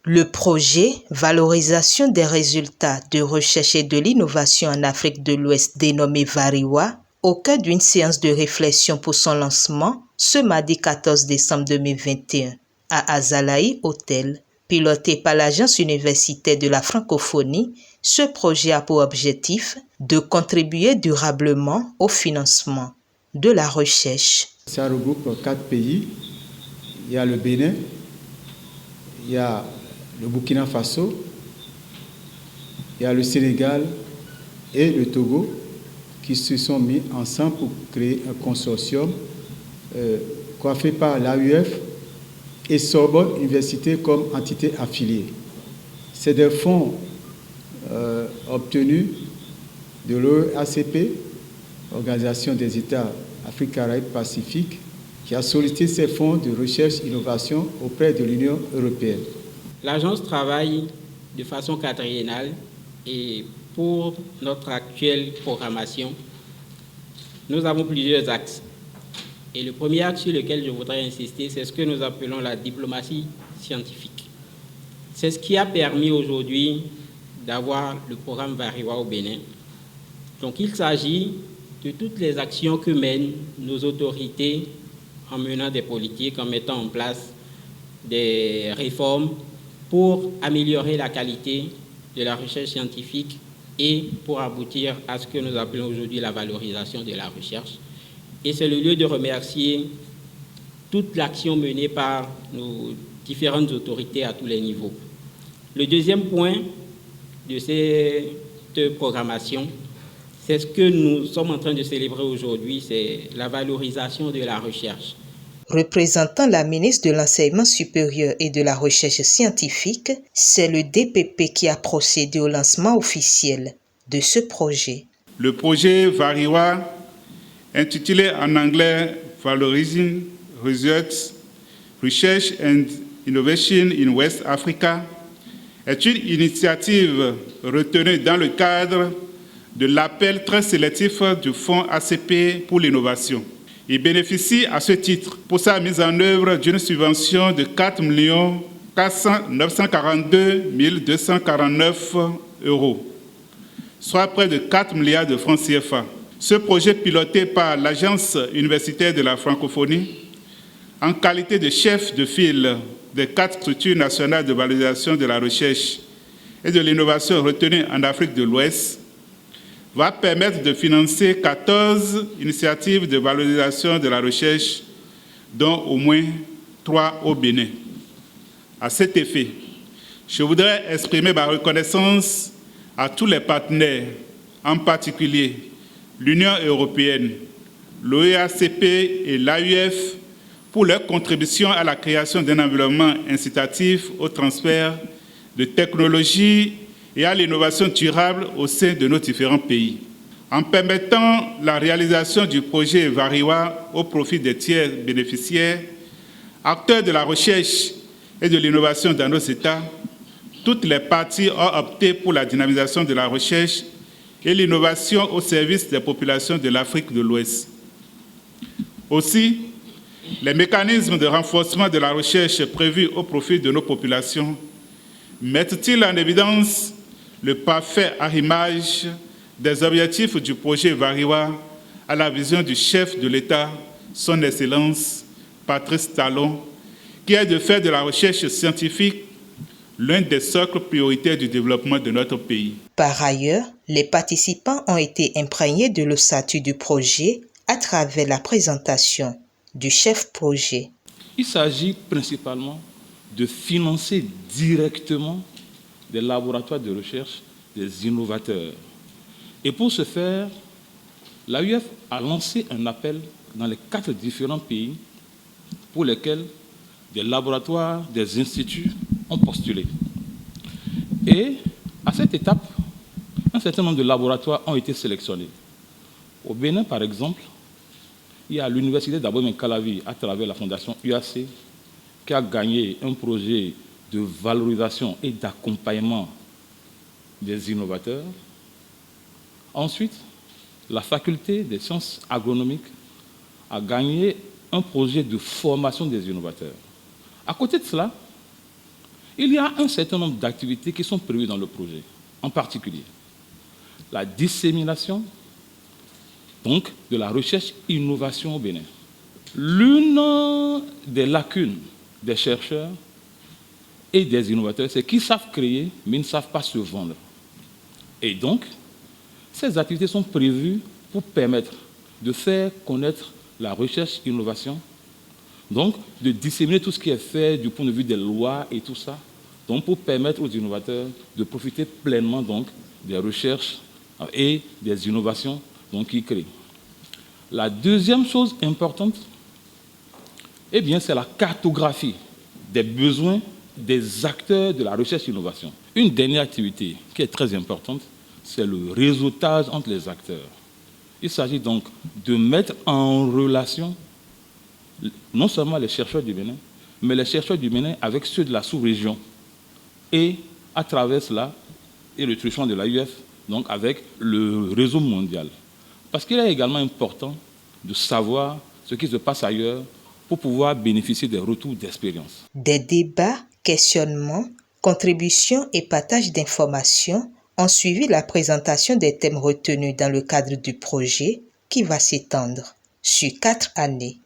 Le projet Valorisation des résultats de recherche et de l'innovation en Afrique de l'Ouest dénommé VARIWA, au cœur d'une séance de réflexion pour son lancement ce mardi 14 décembre 2021 à Azalaï Hotel, piloté par l'Agence universitaire de la francophonie, ce projet a pour objectif de contribuer durablement au financement de la recherche. Ça regroupe 4 pays. Il y a le Bénin, il y a le Burkina Faso, il y a le Sénégal et le Togo qui se sont mis ensemble pour créer un consortium coiffé par l'AUF et Sorbonne Université comme entité affiliée. C'est des fonds obtenus de l'OEACP, Organisation des États Afrique, Caraïbes, Pacifique, qui a sollicité ces fonds de recherche et innovation auprès de l'Union européenne. L'agence travaille de façon quadriennale et pour notre actuelle programmation, nous avons plusieurs axes. Et le premier axe sur lequel je voudrais insister, c'est ce que nous appelons la diplomatie scientifique. C'est ce qui a permis aujourd'hui d'avoir le programme VARIWA au Bénin. Donc il s'agit de toutes les actions que mènent nos autorités en menant des politiques, en mettant en place des réformes pour améliorer la qualité de la recherche scientifique et pour aboutir à ce que nous appelons aujourd'hui la valorisation de la recherche. Et c'est le lieu de remercier toute l'action menée par nos différentes autorités à tous les niveaux. Le deuxième point de cette programmation, c'est ce que nous sommes en train de célébrer aujourd'hui, c'est la valorisation de la recherche. Représentant la ministre de l'Enseignement supérieur et de la Recherche scientifique, c'est le DPP qui a procédé au lancement officiel de ce projet. Le projet VARIWA, intitulé en anglais Valorizing Research and Innovation in West Africa, est une initiative retenue dans le cadre de l'appel très sélectif du Fonds ACP pour l'innovation. Il bénéficie à ce titre pour sa mise en œuvre d'une subvention de 4 942 249 €, soit près de 4 milliards de francs CFA. Ce projet piloté par l'Agence universitaire de la francophonie, en qualité de chef de file des 4 structures nationales de valorisation de la recherche et de l'innovation retenues en Afrique de l'Ouest, va permettre de financer 14 initiatives de valorisation de la recherche, dont au moins 3 au Bénin. À cet effet, je voudrais exprimer ma reconnaissance à tous les partenaires, en particulier l'Union européenne, l'OEACP et l'AUF, pour leur contribution à la création d'un environnement incitatif au transfert de technologies et à l'innovation durable au sein de nos différents pays. En permettant la réalisation du projet VARIWA au profit des tiers bénéficiaires, acteurs de la recherche et de l'innovation dans nos États, toutes les parties ont opté pour la dynamisation de la recherche et l'innovation au service des populations de l'Afrique de l'Ouest. Aussi, les mécanismes de renforcement de la recherche prévus au profit de nos populations mettent-ils en évidence le parfait arrimage des objectifs du projet VARIWA à la vision du chef de l'État, son Excellence Patrice Talon, qui est de faire de la recherche scientifique l'un des socles prioritaires du développement de notre pays. Par ailleurs, les participants ont été imprégnés de l'ossature du projet à travers la présentation du chef projet. Il s'agit principalement de financer directement des laboratoires de recherche, des innovateurs. Et pour ce faire, l'AUF a lancé un appel dans les 4 différents pays pour lesquels des laboratoires, des instituts ont postulé. Et à cette étape, un certain nombre de laboratoires ont été sélectionnés. Au Bénin, par exemple, il y a l'université d'Abomey-Calavi, à travers la fondation UAC, qui a gagné un projet de valorisation et d'accompagnement des innovateurs. Ensuite, la faculté des sciences agronomiques a gagné un projet de formation des innovateurs. À côté de cela, Il y a un certain nombre d'activités qui sont prévues dans le projet, en particulier la dissémination donc, de la recherche-innovation au Bénin. L'une des lacunes des chercheurs et des innovateurs, c'est qu'ils savent créer, mais ils ne savent pas se vendre. Et donc, ces activités sont prévues pour permettre de faire connaître la recherche-innovation, donc de disséminer tout ce qui est fait du point de vue des lois et tout ça, donc pour permettre aux innovateurs de profiter pleinement donc, des recherches et des innovations qu'ils créent. La deuxième chose importante, eh bien, c'est la cartographie des besoins des acteurs de la recherche-innovation. Une dernière activité qui est très importante, c'est le réseautage entre les acteurs. Il s'agit donc de mettre en relation non seulement les chercheurs du Bénin, mais les chercheurs du Bénin avec ceux de la sous-région. Et à travers cela, et le truchement de l'AUF, donc avec le réseau mondial. Parce qu'il est également important de savoir ce qui se passe ailleurs pour pouvoir bénéficier des retours d'expérience. Des débats, questionnements, contributions et partage d'informations ont suivi la présentation des thèmes retenus dans le cadre du projet qui va s'étendre sur 4 années.